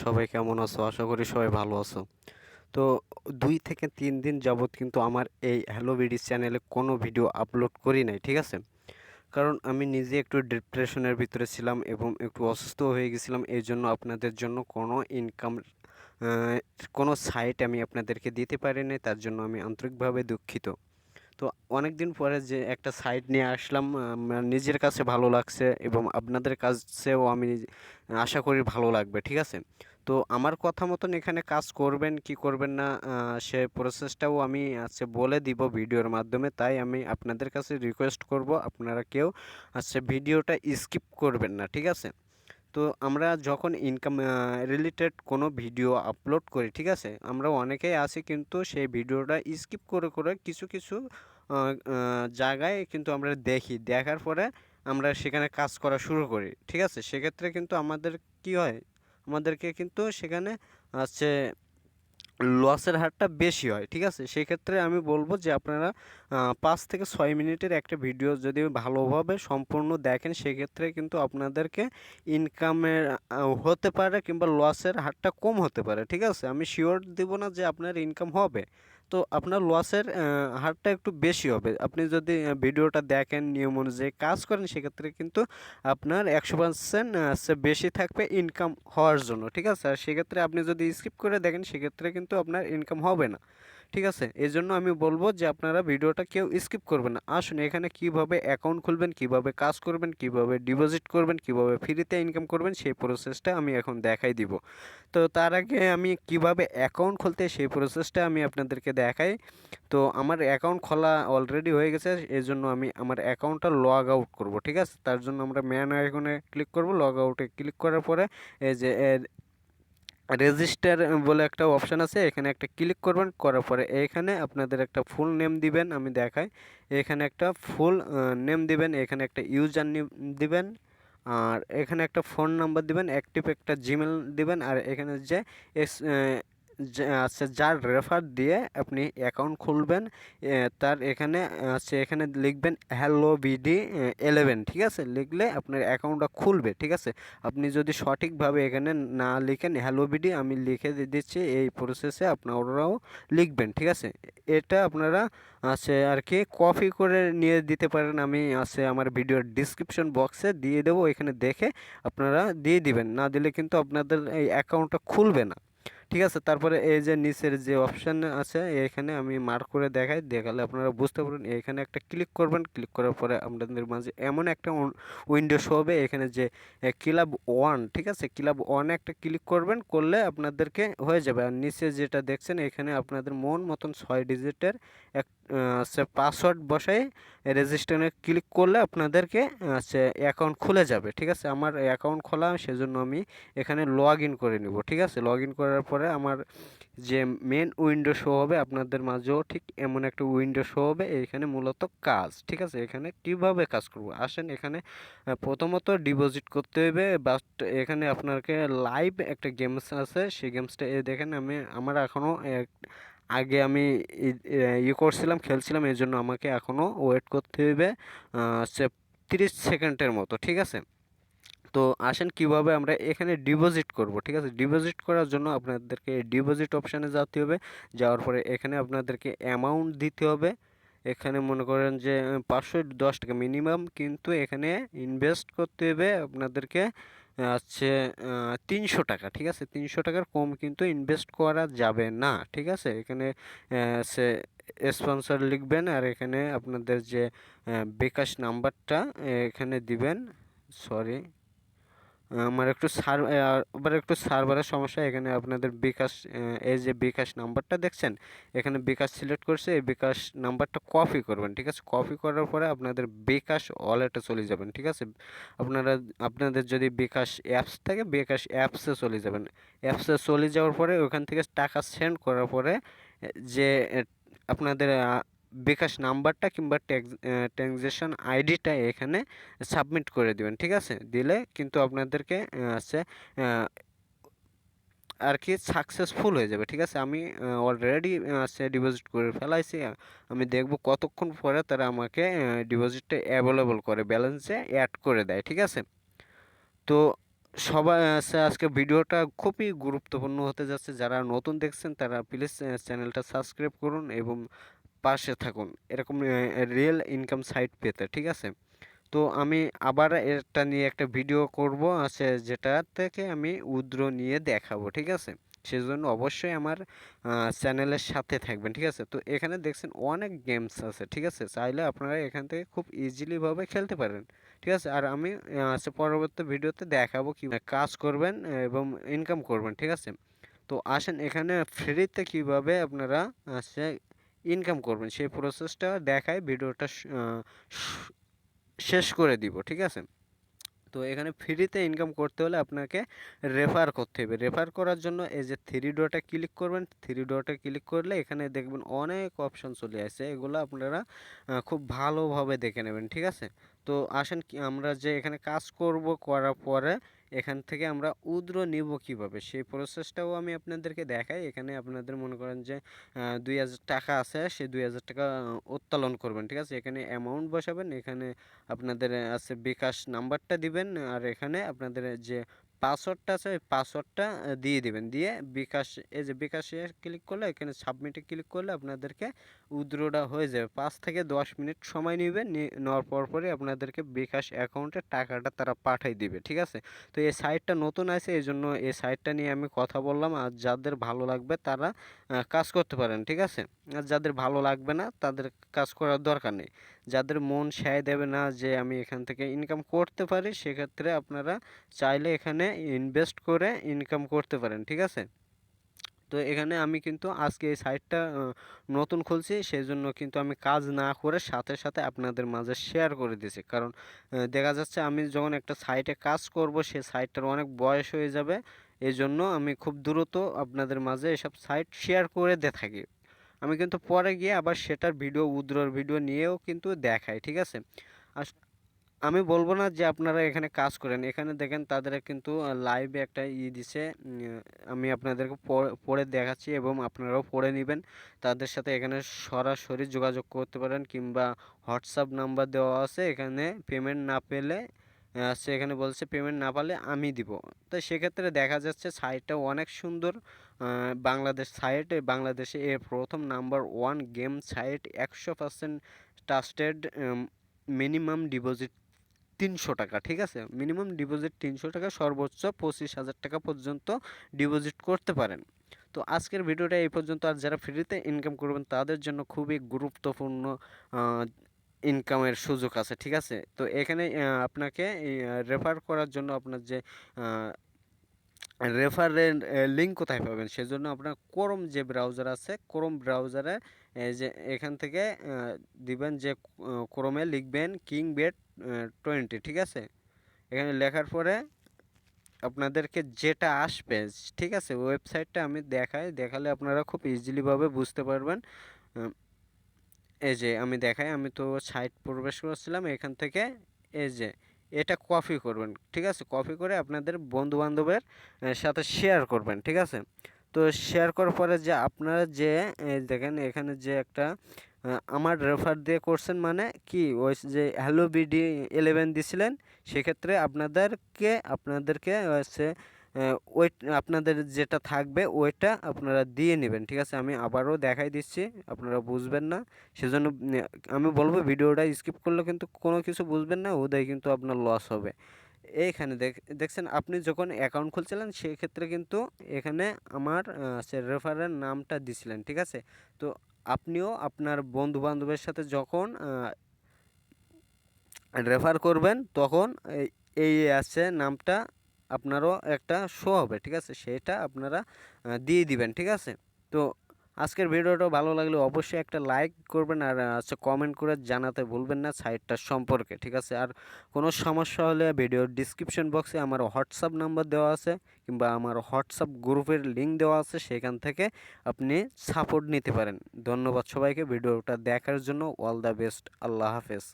সবাই কেমন আছো? আশা করি সবাই ভালো আছো। তো ২ থেকে ৩ দিন যাবৎ কিন্তু আমার এই হ্যালো বিডি চ্যানেলে কোনো ভিডিও আপলোড করি নাই, ঠিক আছে? কারণ আমি নিজে একটু ডিপ্রেশনের ভিতরে ছিলাম এবং একটু অসুস্থ হয়ে গেছিলাম। এইজন্য আপনাদের জন্য কোনো ইনকাম আ কোনো সাইট আমি আপনাদেরকে দিতে পারি নাই। তার জন্য আমি আন্তরিকভাবে দুঃখিত। তো অনেকদিন পরে যে একটা সাইট নিয়ে আসলাম, নিজের কাছে ভালো লাগছে এবং আপনাদের কাছেও আমি আশা করি ভালো লাগবে, ঠিক আছে? তো আমার কথা মতন এখানে কাজ করবেন কি করবেন না, সে প্রসেসটাও আমি বলে দিব ভিডিওর মাধ্যমে। তাই আমি আপনাদের কাছে রিকোয়েস্ট করব, আপনারা কেউ ভিডিওটা স্কিপ করবেন না, ঠিক আছে? তো আমরা যখন ইনকাম রিলেটেড কোনো ভিডিও আপলোড করি, ঠিক আছে, আমরা অনেকেই আছি কিন্তু সেই ভিডিওটা স্কিপ করে করে কিছু কিছু জায়গায় কিন্তু আমরা দেখি, দেখার পরে আমরা সেখানে কাজ করা শুরু করি, ঠিক আছে? সেক্ষেত্রে কিন্তু আমাদের কি হয়, আমাদেরকে কিন্তু সেখানে হচ্ছে লসের হারটা বেশি হয়, ঠিক আছে? সেক্ষেত্রে আমি বলবো যে আপনারা ৫ থেকে ৬ মিনিটের একটা ভিডিও যদি ভালোভাবে সম্পূর্ণ দেখেন, সেক্ষেত্রে কিন্তু আপনাদেরকে ইনকামের হতে পারে কিংবা লসের হারটা কম হতে পারে, ঠিক আছে? আমি শিওর দিব না যে আপনার ইনকাম হবে। তো আপনার লসের হারটা একটু বেশি হবে। আপনি যদি ভিডিওটা দেখেন, নিয়ম অনুযায়ী কাজ করেন, সেক্ষেত্রে কিন্তু আপনার ১০০% বেশি থাকবে ইনকাম হওয়ার জন্য, ঠিক আছে? আর সেক্ষেত্রে আপনি যদি স্কিপ করে দেখেন, সেক্ষেত্রে কিন্তু আপনার ইনকাম হবে না, ঠিক আছে? এজন্য আমি বলবো যে আপনারা ভিডিওটা কেউ স্কিপ করবেন না। আসুন এখানে কিভাবে অ্যাকাউন্ট খুলবেন, কিভাবে কাজ করবেন, কিভাবে ডিপোজিট করবেন, কিভাবে ফ্রিতে ইনকাম করবেন, সেই প্রসেসটা আমি এখন দেখাই দিব। তো তার আগে আমি কিভাবে অ্যাকাউন্ট খুলতে সেই প্রসেসটা আমি আপনাদেরকে দেখাই। তো আমার অ্যাকাউন্ট খোলা অলরেডি হয়ে গেছে, এজন্য আমি আমার অ্যাকাউন্টটা লগ আউট করব, ঠিক আছে? তার জন্য আমরা ম্যান আইকনে ক্লিক করব, লগ আউটে ক্লিক করার পরে এই যে রেজিস্টার বলে একটা অপশান আছে, এখানে একটা ক্লিক করবেন, করার পরে এখানে আপনাদের একটা ফুল নেম দিবেন, আমি দেখাই। এখানে একটা ফুল নেম দিবেন, এখানে একটা ইউজার নেম দিবেন, আর এখানে একটা ফোন নাম্বার দিবেন, অ্যাক্টিভ একটা জিমেল দিবেন, আর এখানে যে এস যার রেফার দিয়ে আপনি অ্যাকাউন্ট খুলবেন, তার এখানে এখানে লিখবেন হ্যালো বিডি 11, ঠিক আছে? লিখলে আপনার অ্যাকাউন্টটা খুলবে, ঠিক আছে? আপনি যদি সঠিকভাবে এখানে না লিখেন হ্যালো বিডি, আমি লিখে দিচ্ছি, এই প্রসেসে আপনারাও লিখবেন, ঠিক আছে? এটা আপনারা আর কি কপি করে নিয়ে দিতে পারেন, আমি আমার ভিডিওর ডিসক্রিপশন বক্সে দিয়ে দেবো, এখানে দেখে আপনারা দিয়ে দিবেন। না দিলে কিন্তু আপনাদের এই অ্যাকাউন্টটা খুলবে না, ঠিক আছে? তারপরে এই যে নিচের যে অপশান আছে, এখানে আমি মার্ক করে দেখাই, দেখালে আপনারা বুঝতে পারবেন। এখানে একটা ক্লিক করবেন, ক্লিক করার পরে আপনাদের মাঝে এমন একটা উইন্ডো শো হবে, এখানে যে ক্লাব ওয়ান, ঠিক আছে? ক্লাব ওয়ানে একটা ক্লিক করবেন, করলে আপনাদেরকে হয়ে যাবে। আর নিচে যেটা দেখছেন, এখানে আপনাদের মন মতন 6 ডিজিটের এক পাসওয়ার্ড বসাই রেজিস্টারে ক্লিক করলে আপনাদেরকে অ্যাকাউন্ট খুলে যাবে, ঠিক আছে? আমার অ্যাকাউন্ট খোলা, সেজন্য আমি এখানে লগ ইন করে নিব, ঠিক আছে? লগ ইন করার পরে আমার যে মেন উইন্ডো শো হবে, আপনাদের মাঝেও ঠিক এমন একটা উইন্ডো শো হবে। এইখানে মূলত কাজ, ঠিক আছে? এখানে কিভাবে কাজ করব, আসেন এখানে প্রথমত ডিপোজিট করতে হবে। বাট এখানে আপনাকে লাইভ একটা গেমস আছে, সেই গেমসটা দেখেন, আমার এখনও আগে আমি করছিলাম, খেলছিলাম, এই জন্য আমাকে এখনও ওয়েট করতে হবে 30 সেকেন্ডের মতো, ঠিক আছে? তো আসেন কিভাবে আমরা এখানে ডিপোজিট করব, ঠিক আছে? ডিপোজিট করার জন্য আপনাদেরকে ডিপোজিট অপশানে যেতে হবে। যাওয়ার পরে এখানে আপনাদেরকে অ্যামাউন্ট দিতে হবে। এখানে মনে করেন যে 510 টাকা মিনিমাম, কিন্তু এখানে ইনভেস্ট করতে হবে আপনাদেরকে হচ্ছে 300 টাকা, ঠিক আছে? 300 টাকার কম কিন্তু ইনভেস্ট করা যাবে না, ঠিক আছে? এখানে সে স্পন্সর লিখবেন, আর এখানে আপনাদের যে বিকাশ নাম্বারটা এখানে দিবেন। সরি, আমার একটু আবার একটু সার্ভারের সমস্যা। এখানে আপনাদের বিকাশ, এই যে বিকাশ নাম্বারটা দেখছেন, এখানে বিকাশ সিলেক্ট করছে, এই বিকাশ নাম্বারটা কপি করবেন, ঠিক আছে? কপি করার পরে আপনাদের বিকাশ ওয়ালেটে চলে যাবেন, ঠিক আছে? আপনাদের যদি বিকাশ অ্যাপস থাকে, বিকাশ অ্যাপসে চলে যাবেন। অ্যাপসে চলে যাওয়ার পরে ওখান থেকে টাকা সেন্ড করার পরে যে আপনাদের বিকাশ নাম্বারটা কিংবা ট্রানজ্যাকশন আইডিটা এখানে সাবমিট করে দিবেন, ঠিক আছে? দিলে কিন্তু আপনাদেরকে আর কি সাকসেসফুল হয়ে যাবে, ঠিক আছে? আমি অলরেডি ডিপোজিট করে ফেলাইছি। আমি দেখব কতক্ষণ পরে তারা আমাকে ডিপোজিটটা অ্যাভেলেবল করে ব্যালেন্সে অ্যাড করে দেয়, ঠিক আছে? তো সবাই আছে, আজকে ভিডিওটা খুবই গুরুত্বপূর্ণ হতে যাচ্ছে। যারা নতুন দেখছেন তারা প্লিজ চ্যানেলটা সাবস্ক্রাইব করুন এবং পাশে থাকুন এরকম রিয়েল ইনকাম সাইট পেতে, ঠিক আছে? তো আমি আবার এটা নিয়ে একটা ভিডিও করব আছে, যেটা থেকে আমি উইথড্র নিয়ে দেখাবো, ঠিক আছে? সেজন্য অবশ্যই আমার চ্যানেলের সাথে থাকবেন, ঠিক আছে? তো এখানে দেখছেন অনেক গেমস আছে, ঠিক আছে? চাইলে আপনারা এখান থেকে খুব ইজিলি ভাবে খেলতে পারেন, ঠিক আছে? আর আমি পরবর্তী ভিডিওতে দেখাবো কি কাজ করবেন এবং ইনকাম করবেন, ঠিক আছে? তো আসেন এখানে ফ্রিতে কিভাবে আপনারা আছে ইনকাম করবেন সেই প্রসেসটা দেখায় ভিডিওটা শেষ করে দিব, ঠিক আছে? তো এখানে ফ্রিতে ইনকাম করতে হলে আপনাকে রেফার করতে হবে। রেফার করার জন্য এই যে থ্রি ডটে ক্লিক করবেন, থ্রি ডটে ক্লিক করলে এখানে দেখবেন অনেক অপশন চলে আসে, এগুলো আপনারা খুব ভালোভাবে দেখে নেবেন, ঠিক আছে? তো আসেন কি আমরা যে এখানে কাজ করব, করার পরে এখান থেকে আমরা উইথড্র নিব কিভাবে সেই প্রসেসটাও আমি আপনাদেরকে দেখাই। এখানে আপনাদের মনে করেন যে 2000 টাকা আছে, সেই 2000 টাকা উত্তোলন করবেন, ঠিক আছে? এখানে অ্যামাউন্ট বসাবেন, এখানে আপনাদের আছে বিকাশ নাম্বারটা দিবেন, আর এখানে আপনাদের যে পাসওয়ার্ডটা আছে ওই পাসওয়ার্ডটা দিয়ে দিবেন, দিয়ে বিকাশ, এই যে বিকাশে ক্লিক করলে এখানে সাবমিটে ক্লিক করলে আপনাদেরকে উইথড্রটা হয়ে যাবে। 5 থেকে 10 মিনিট সময় নেবেন, নেওয়ার পরই আপনাদেরকে বিকাশ অ্যাকাউন্টে টাকাটা তারা পাঠিয়ে দিবে, ঠিক আছে? তো এই সাইটটা নতুন আছে, এই জন্য এই সাইটটা নিয়ে আমি কথা বললাম। আর যাদের ভালো লাগবে তারা কাজ করতে পারেন, ঠিক আছে? আর যাদের ভালো লাগবে না তাদের কাজ করার দরকার নেই। যাদের মন সায় দেবে না যে আমি এখান থেকে ইনকাম করতে পারি, সেক্ষেত্রে আপনারা চাইলে এখানে ইনভেস্ট করে ইনকাম করতে পারেন, ঠিক আছে? তো এখানে আমি কিন্তু আজকে এই সাইটটা নতুন খুলছি, সেই জন্য কিন্তু আমি কাজ না করে সাথে সাথে আপনাদের মাঝে শেয়ার করে দিয়েছি। কারণ দেখা যাচ্ছে আমি যখন একটা সাইটে কাজ করব সেই সাইটটার অনেক বয়স হয়ে যাবে, এই জন্য আমি খুব দ্রুত আপনাদের মাঝে এসব সাইট শেয়ার করে দিয়ে থাকি। আমি কিন্তু পরে গিয়ে আবার সেটার ভিডিও, উইথড্রর ভিডিও নিয়েও কিন্তু দেখাই, ঠিক আছে? আমি বলবো না যে আপনারা এখানে কাজ করেন, এখানে দেখেন তাদের কিন্তু লাইভে একটা দিছে, আমি আপনাদেরকে পড়ে দেখাচ্ছি এবং আপনারাও পড়ে নেবেন। তাদের সাথে এখানে সরাসরি যোগাযোগ করতে পারেন, কিংবা হোয়াটসঅ্যাপ নাম্বার দেওয়া আছে, এখানে পেমেন্ট না পেলে সে এখানে বলছে পেমেন্ট না পারলে আমি দিব। তো সেক্ষেত্রে দেখা যাচ্ছে সাইটটা অনেক সুন্দর, বাংলাদেশ সাইট, বাংলাদেশে এর প্রথম number 1 game site, 100% trusted, minimum deposit 300 টাকা, ঠিক আছে? মিনিমাম ডিপোজিট 300 টাকা, সর্বোচ্চ 25,000 টাকা পর্যন্ত ডিপোজিট করতে পারেন। তো আজকের ভিডিওটা এই পর্যন্ত। আর যারা ফ্রিতে ইনকাম করবেন তাদের জন্য খুবই গুরুত্বপূর্ণ ইনকামের সুযোগ আছে, ঠিক আছে? তো এখানে আপনাকে রেফার করার জন্য আপনার যে রেফারের লিঙ্ক কোথায় পাবেন, সেজন্য আপনার ক্রোম যে ব্রাউজার আছে, ক্রোম ব্রাউজারে যে এখান থেকে দিবেন যে ক্রোমে লিখবেন কিংবেট 20, ঠিক আছে? এখানে লেখার পরে আপনাদেরকে যেটা আসবে, ঠিক আছে, ওয়েবসাইটটা আমি দেখালে আপনারা খুব ইজিলিভাবে বুঝতে পারবেন। এই যে আমি দেখাই, আমি তো সাইট প্রবেশ করেছিলাম, এখান থেকে এই যে এটা কপি করবেন, ঠিক আছে? কপি করে আপনাদের বন্ধু বান্ধবের সাথে শেয়ার করবেন, ঠিক আছে? তো শেয়ার করার পরে যে আপনারা যে দেখেন এখানে যে একটা আমার রেফার দিয়ে করছেন, মানে কি ওই যে হ্যালো বিডি 11 দিছিলেন, সেক্ষেত্রে আপনাদেরকে হচ্ছে ওই আপনাদের যেটা থাকবে ওইটা আপনারা দিয়ে নেবেন, ঠিক আছে? আমি আবারও দেখাই দিচ্ছি, আপনারা বুঝবেন না, সেজন্য আমি বলবো ভিডিওটা স্কিপ করলে কিন্তু কোনো কিছু বুঝবেন না, ওটাই কিন্তু আপনার লস হবে। এইখানে দেখছেন আপনি যখন অ্যাকাউন্ট খুলছিলেন সেক্ষেত্রে কিন্তু এখানে আমার রেফারের নামটা দিছিলেন, ঠিক আছে? তো আপনিও আপনার বন্ধু বান্ধবের সাথে যখন রেফার করবেন তখন এই আছে নামটা আপনারও একটা শো হবে, ঠিক আছে? সেটা আপনারা দিয়ে দিবেন, ঠিক আছে? তো আজকের ভিডিওটা ভালো লাগলে অবশ্যই একটা লাইক করবেন, আর কমেন্ট করে জানাতে ভুলবেন না সাইটটার সম্পর্কে, ঠিক আছে? আর কোনো সমস্যা হলে ভিডিওর ডিসক্রিপশন বক্সে আমার হোয়াটসঅ্যাপ নাম্বার দেওয়া আছে, কিংবা আমার হোয়াটসঅ্যাপ গ্রুপের লিঙ্ক দেওয়া আছে, সেখান থেকে আপনি সাপোর্ট নিতে পারেন। ধন্যবাদ সবাইকে ভিডিওটা দেখার জন্য। All the best. আল্লাহ হাফেজ।